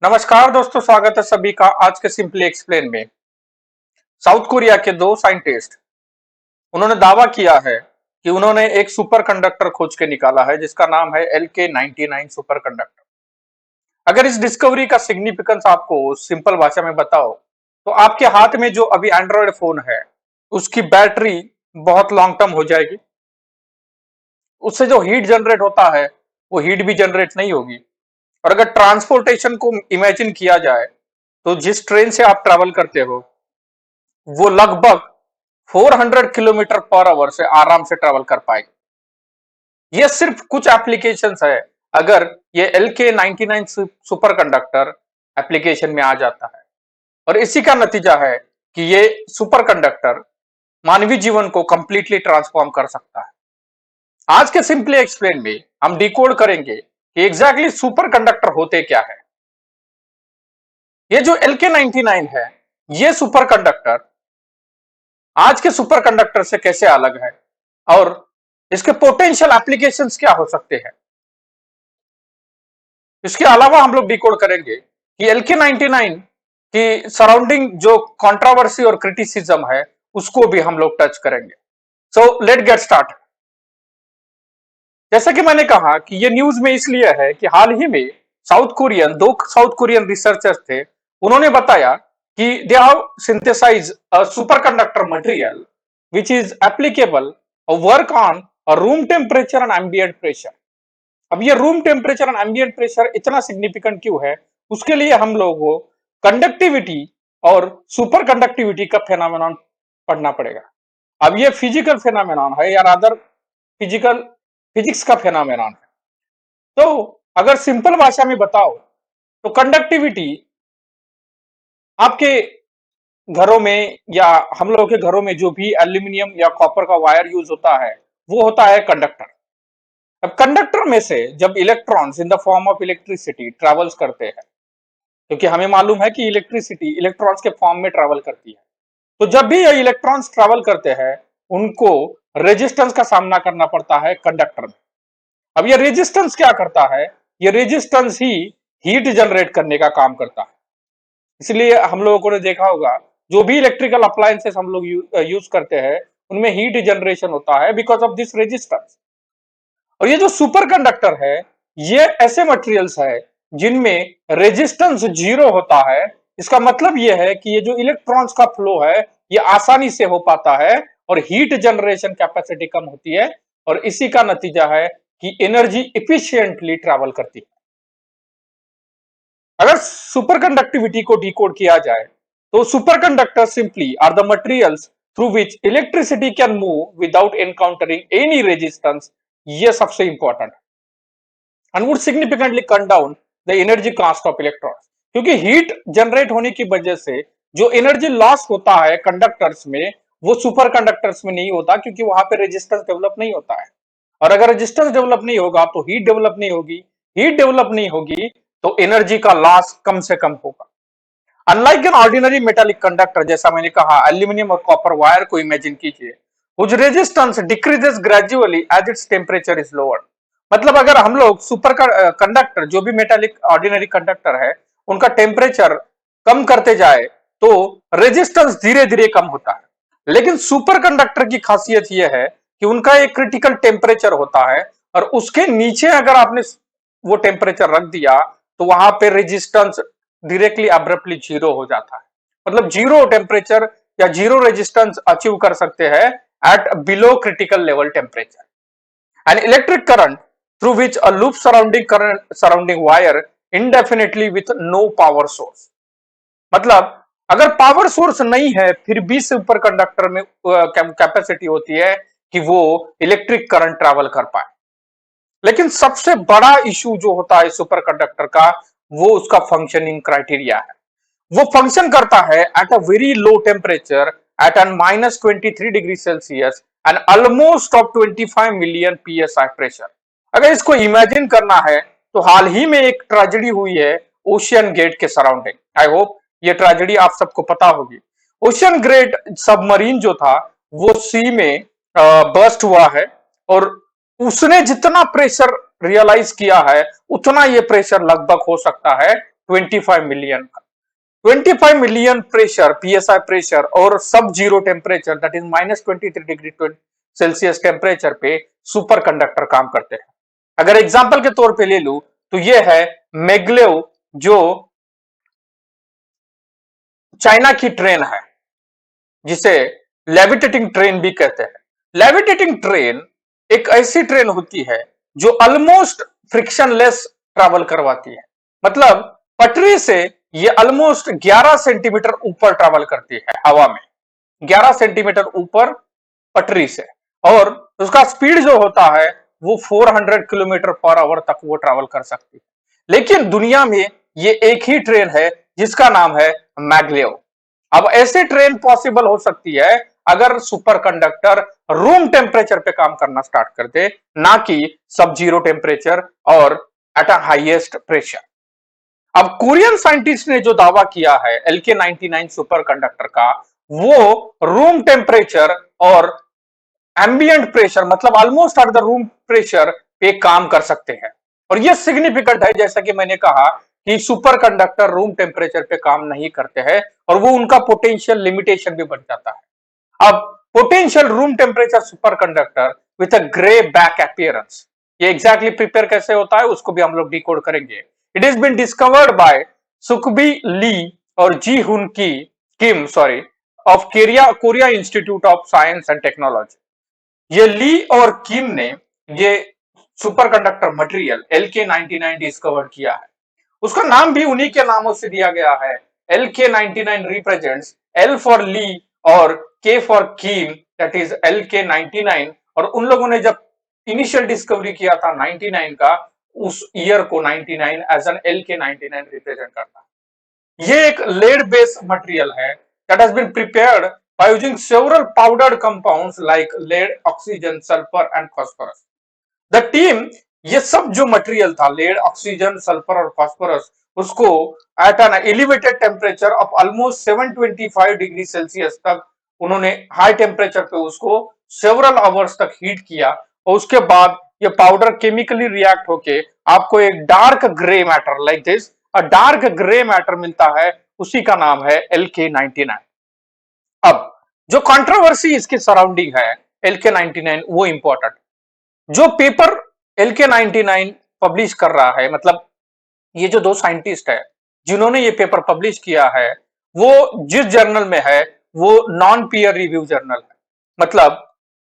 नमस्कार दोस्तों, स्वागत है सभी का आज के सिंपली एक्सप्लेन में। साउथ कोरिया के दो साइंटिस्ट उन्होंने दावा किया है कि उन्होंने एक सुपर कंडक्टर खोज के निकाला है जिसका नाम है LK-99 सुपर कंडक्टर। अगर इस डिस्कवरी का सिग्निफिकेंस आपको सिंपल भाषा में बताओ तो आपके हाथ में जो अभी एंड्रॉयड फोन है उसकी बैटरी बहुत लॉन्ग टर्म हो जाएगी। उससे जो हीट जनरेट होता है वो हीट भी जनरेट नहीं होगी। और अगर ट्रांसपोर्टेशन को इमेजिन किया जाए तो जिस ट्रेन से आप ट्रेवल करते हो वो लगभग 400 किलोमीटर पर आवर से आराम से ट्रेवल कर पाएगी। ये सिर्फ कुछ एप्लीकेशंस है। अगर ये LK-99 सुपर कंडक्टर एप्लीकेशन में आ जाता है और इसी का नतीजा है कि ये सुपर कंडक्टर मानवीय जीवन को कंप्लीटली ट्रांसफॉर्म कर सकता है। आज के सिंपली एक्सप्लेन में हम डिकोड करेंगे कि एग्जैक्टली सुपर कंडक्टर होते क्या है। ये जो LK-99 है, ये सुपर कंडक्टर आज के सुपर कंडक्टर से कैसे अलग है और इसके पोटेंशियल एप्लीकेशंस क्या हो सकते हैं। इसके अलावा हम लोग डिकोड करेंगे कि LK-99 की सराउंडिंग जो कंट्रोवर्सी और क्रिटिसिज्म है उसको भी हम लोग टच करेंगे। So let get start. जैसा कि मैंने कहा कि ये न्यूज में इसलिए है कि हाल ही में दो साउथ कोरियन रिसर्चर्स थे। उन्होंने बताया कि they have synthesize a superconductor material which is applicable work on room temperature and ambient pressure. अब ये room temperature and ambient pressure इतना सिग्निफिकेंट क्यों है, उसके लिए हम लोग को कंडक्टिविटी और सुपर कंडक्टिविटी का फेनोमेनॉन पढ़ना पड़ेगा। अब ये फिजिकल फेनोमेनॉन है या अदर फिजिकल फिजिक्स का फेनोमेनॉन है। तो अगर सिंपल भाषा में बताओ तो कंडक्टिविटी आपके घरों में या हम लोगों के घरों में जो भी एल्यूमिनियम या कॉपर का वायर यूज होता है वो होता है कंडक्टर। अब कंडक्टर में से जब electrons in the form of electricity travels करते हैं, क्योंकि हमें मालूम है कि इलेक्ट्रिसिटी इलेक्ट्रॉन्स के फॉर्म में ट्रेवल करती है, तो जब भी ये इलेक्ट्रॉन्स ट्रेवल करते हैं उनको रेजिस्टेंस का सामना करना पड़ता है कंडक्टर में। अब ये रेजिस्टेंस क्या करता है, ये रेजिस्टेंस ही हीट जनरेट करने का काम करता है। इसलिए हम लोगों ने देखा होगा जो भी इलेक्ट्रिकल अप्लायंसेस हम लोग यूज करते हैं उनमें हीट जनरेशन होता है बिकॉज ऑफ दिस रेजिस्टेंस। और ये जो सुपर कंडक्टर है ये ऐसे मटेरियल्स है जिनमें रेजिस्टेंस जीरो होता है। इसका मतलब ये है कि ये जो इलेक्ट्रॉन्स का फ्लो है ये आसानी से हो पाता है और हीट जनरेशन कैपेसिटी कम होती है और इसी का नतीजा है कि एनर्जी इफिशिएंटली ट्रैवल करती है। अगर सुपर कंडक्टिविटी को डिकोड किया जाए तो superconductor simply are the materials through which electricity can move without encountering any resistance. ये सबसे इंपॉर्टेंट है and would significantly cut down the energy cost of electrons, क्योंकि हीट जनरेट होने की वजह से जो एनर्जी लॉस होता है कंडक्टर्स में वो सुपर कंडक्टर्स में नहीं होता, क्योंकि वहां पे रेजिस्टेंस डेवलप नहीं होता है। और अगर रेजिस्टेंस डेवलप नहीं होगा तो हीट डेवलप नहीं होगी, हीट डेवलप नहीं होगी तो एनर्जी का लॉस कम से कम होगा। Unlike an ordinary metallic conductor, जैसा मैंने कहा एल्यूमिनियम और कॉपर वायर को इमेजिन कीजिए, which resistance decreases gradually as its temperature is lowered। मतलब अगर हम लोग सुपर कंडक्टर जो भी मेटालिक ऑर्डिनरी कंडक्टर है उनका टेम्परेचर कम करते जाए तो रेजिस्टेंस धीरे धीरे कम होता है। लेकिन सुपर कंडक्टर की खासियत यह है कि उनका एक क्रिटिकल टेम्परेचर होता है और उसके नीचे अगर आपने वो टेम्परेचर रख दिया तो वहां पे रेजिस्टेंस डायरेक्टली अब्रप्टली जीरो हो जाता है। मतलब जीरो टेम्परेचर या जीरो रेजिस्टेंस अचीव कर सकते हैं at below critical level temperature। An electric current through which a loop surrounding wire indefinitely with no power source। मतलब अगर पावर सोर्स नहीं है फिर भी सुपर कंडक्टर में कैपेसिटी होती है कि वो इलेक्ट्रिक करंट ट्रैवल कर पाए। लेकिन सबसे बड़ा इशू जो होता है सुपर कंडक्टर का वो उसका फंक्शनिंग क्राइटेरिया है। वो फंक्शन करता है at a very low temperature at an -23 degree Celsius and almost of 25 million psi pressure. अगर इसको इमेजिन करना है तो हाल ही में एक ट्रेजेडी हुई है ओशियन गेट के सराउंडिंग। आई होप ये ट्रेजेडी आप सबको पता होगी। ओशियन गेट सबमरीन जो था वो सी में बर्स्ट हुआ है और उसने जितना प्रेशर रियलाइज किया है उतना ये प्रेशर लगभग हो सकता है 25 मिलियन का। 25 मिलियन प्रेशर, पीएसआई प्रेशर और सब zero temperature that is -23 degree Celsius temperature पे सुपर कंडक्टर काम करते हैं। अगर एग्जाम्पल के तौर पे ले लू तो ये है मैग्लेव, जो चाइना की ट्रेन है, जिसे लेविटेटिंग ट्रेन भी कहते हैं। लेविटेटिंग ट्रेन एक ऐसी ट्रेन होती है जो ऑलमोस्ट फ्रिक्शनलेस ट्रैवल करवाती है। मतलब पटरी से ये ऑलमोस्ट 11 सेंटीमीटर ऊपर ट्रैवल करती है हवा में, 11 सेंटीमीटर ऊपर पटरी से, और उसका स्पीड जो होता है वो 400 किलोमीटर पर आवर तक वो ट्रैवल कर सकती है। लेकिन दुनिया में ये एक ही ट्रेन है जिसका नाम है मैग्लेव। अब ऐसे ट्रेन पॉसिबल हो सकती है अगर सुपर कंडक्टर रूम टेम्परेचर पे काम करना स्टार्ट कर दे, ना कि सब जीरो टेम्परेचर और एट अ हाईएस्ट प्रेशर। अब कोरियन साइंटिस्ट ने जो दावा किया है LK99 सुपर कंडक्टर का, वो रूम टेम्परेचर और एम्बियंट प्रेशर, मतलब almost at the room pressure पे काम कर सकते हैं। और यह सिग्निफिकेंट है, जैसा कि मैंने कहा कि सुपर कंडक्टर रूम टेम्परेचर पे काम नहीं करते हैं और वो उनका पोटेंशियल लिमिटेशन भी बढ़ जाता है। अब potential room temperature super conductor with a grey back appearance, ये एग्जैक्टली प्रिपेयर कैसे होता है उसको भी हम लोग डिकोड करेंगे। It is been discovered by Sukbae Lee और जी हुन की Kim sorry of Korea Institute of Science and Technology. ये ली और किम ने ये सुपरकंडक्टर मटेरियल LK99 डिस्कवर किया है। उसका नाम भी उन्हीं के नामों से दिया गया है। LK99 रिप्रेजेंट्स L फॉर ली और K for Kim, that is LK99। और उन लोगों ने जब इनिशियल डिस्कवरी किया था 99 का, उस ईयर को 99 एज एन LK99 रिप्रेजेंट करता है। ये एक लेड बेस्ड मटेरियल है that has been prepared by using several powdered compounds like lead, oxygen, sulfur and phosphorus. The team ये सब जो मटेरियल था, लेड, ऑक्सीजन, सल्फर और फास्फोरस, उसको at an elevated temperature of almost 725 degree Celsius तक उन्होंने high temperature पे उसको सेवरल आवर्स तक हीट किया, और उसके बाद ये पाउडर केमिकली रिएक्ट होके आपको एक dark grey matter like this, a dark grey matter मिलता है, उसी का नाम है LK99। अब जो कंट्रोवर्सी इसके सराउंडिंग है LK99, वो इंपॉर्टेंट। जो पेपर LK99 पब्लिश कर रहा है, मतलब ये जो दो साइंटिस्ट है जिन्होंने ये पेपर पब्लिश किया है, वो जिस जर्नल में है वो नॉन पीयर रिव्यू जर्नल है। मतलब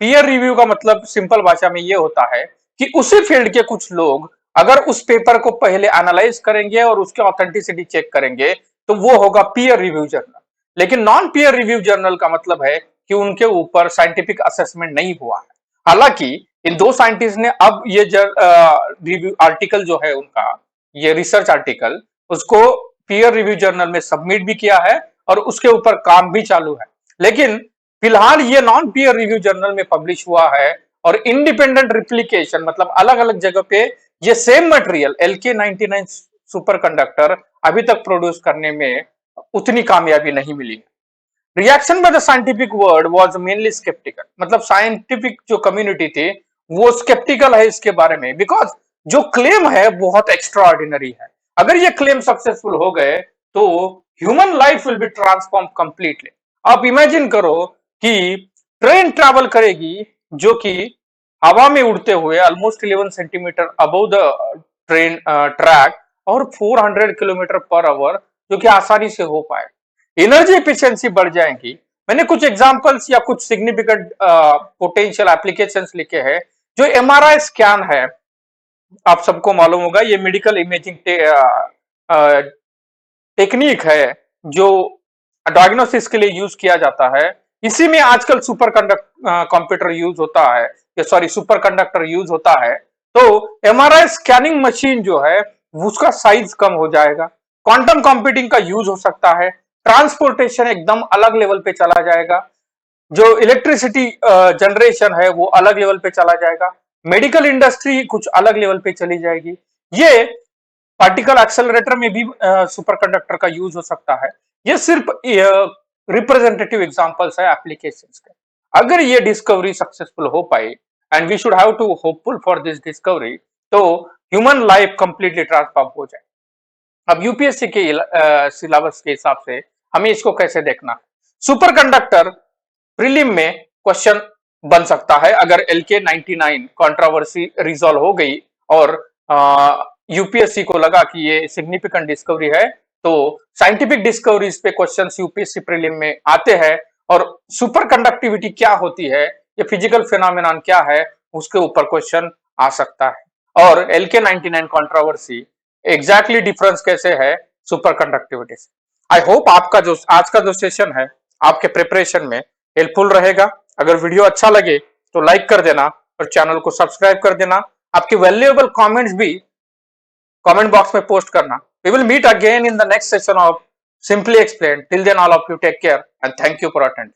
पीयर रिव्यू का मतलब सिंपल भाषा में ये होता है कि उसी फील्ड के कुछ लोग अगर उस पेपर को पहले एनालाइज करेंगे और उसके ऑथेंटिसिटी चेक करेंगे तो वो होगा पीयर रिव्यू जर्नल। लेकिन नॉन पीयर रिव्यू जर्नल का मतलब है कि उनके ऊपर साइंटिफिक असेसमेंट नहीं हुआ है। हालांकि इन दो साइंटिस्ट ने अब ये रिव्यू आर्टिकल जो है उनका, ये रिसर्च आर्टिकल, उसको पीयर रिव्यू जर्नल में सबमिट भी किया है और उसके ऊपर काम भी चालू है। लेकिन फिलहाल ये नॉन पीयर रिव्यू जर्नल में पब्लिश हुआ है और इंडिपेंडेंट रिप्लिकेशन, मतलब अलग अलग जगह पे ये same material LK99 super conductor अभी तक प्रोड्यूस करने में उतनी कामयाबी नहीं मिली। Reaction by the scientific world was mainly sceptical, मतलब साइंटिफिक जो कम्युनिटी थी वो स्केप्टिकल है इसके बारे में, बिकॉज जो क्लेम है बहुत एक्स्ट्रा ऑर्डिनरी है। अगर ये क्लेम सक्सेसफुल हो गए तो human life will be transform completely. आप इमेजिन करो कि ट्रेन ट्रैवल करेगी जो कि हवा में उड़ते हुए almost 11 centimetre above the train track, और 400 किलोमीटर पर आवर, जो कि आसानी से हो पाए। एनर्जी एफिशिएंसी बढ़ जाएगी। मैंने कुछ एग्जांपल्स या कुछ सिग्निफिकेंट पोटेंशियल एप्लीकेशंस लिखे हैं। जो MRI स्कैन है, आप सबको मालूम होगा, ये मेडिकल इमेजिंग टेक्निक है जो डायग्नोसिस के लिए यूज किया जाता है। इसी में आजकल सुपर कंप्यूटर यूज होता है, सॉरी सुपर कंडक्टर यूज होता है। तो MRI स्कैनिंग मशीन जो है उसका साइज कम हो जाएगा, क्वांटम कंप्यूटिंग का यूज हो सकता है, ट्रांसपोर्टेशन एकदम अलग लेवल पे चला जाएगा, जो इलेक्ट्रिसिटी जनरेशन है वो अलग लेवल पे चला जाएगा, मेडिकल इंडस्ट्री कुछ अलग लेवल पे चली जाएगी। ये पार्टिकल एक्सेलरेटर में भी सुपर कंडक्टर का यूज हो सकता है। ये सिर्फ रिप्रेजेंटेटिव एग्जांपल्स है एप्लीकेशंस के। अगर ये डिस्कवरी सक्सेसफुल हो पाई, and we should have to hopeful for this discovery, तो ह्यूमन लाइफ कंप्लीटली ट्रांसफॉर्म हो जाए। अब यूपीएससी के सिलेबस के हिसाब से हमें इसको कैसे देखना? सुपर कंडक्टर प्रीलिम में क्वेश्चन बन सकता है अगर एलके 99 कंट्रोवर्सी रिजॉल्व हो गई और यूपीएससी को लगा कि ये सिग्निफिकेंट डिस्कवरी है, तो साइंटिफिक डिस्कवरीज पे क्वेश्चंस यूपीएससी प्रीलिम में आते हैं और सुपर कंडक्टिविटी क्या होती है, ये फिजिकल फिनोमेनन क्या है, उसके ऊपर क्वेश्चन आ सकता है। और एलके 99 कंट्रोवर्सी एग्जैक्टली डिफरेंस कैसे है सुपर कंडक्टिविटी से। आई होप आपका जो आज का जो सेशन है आपके प्रिपरेशन में हेल्पफुल रहेगा। अगर वीडियो अच्छा लगे तो लाइक कर देना और चैनल को सब्सक्राइब कर देना। आपके वैल्यूएबल कमेंट्स भी कमेंट बॉक्स में पोस्ट करना। We will meet again in the next session of simply explain. Till then all of you take care and thank you for attending.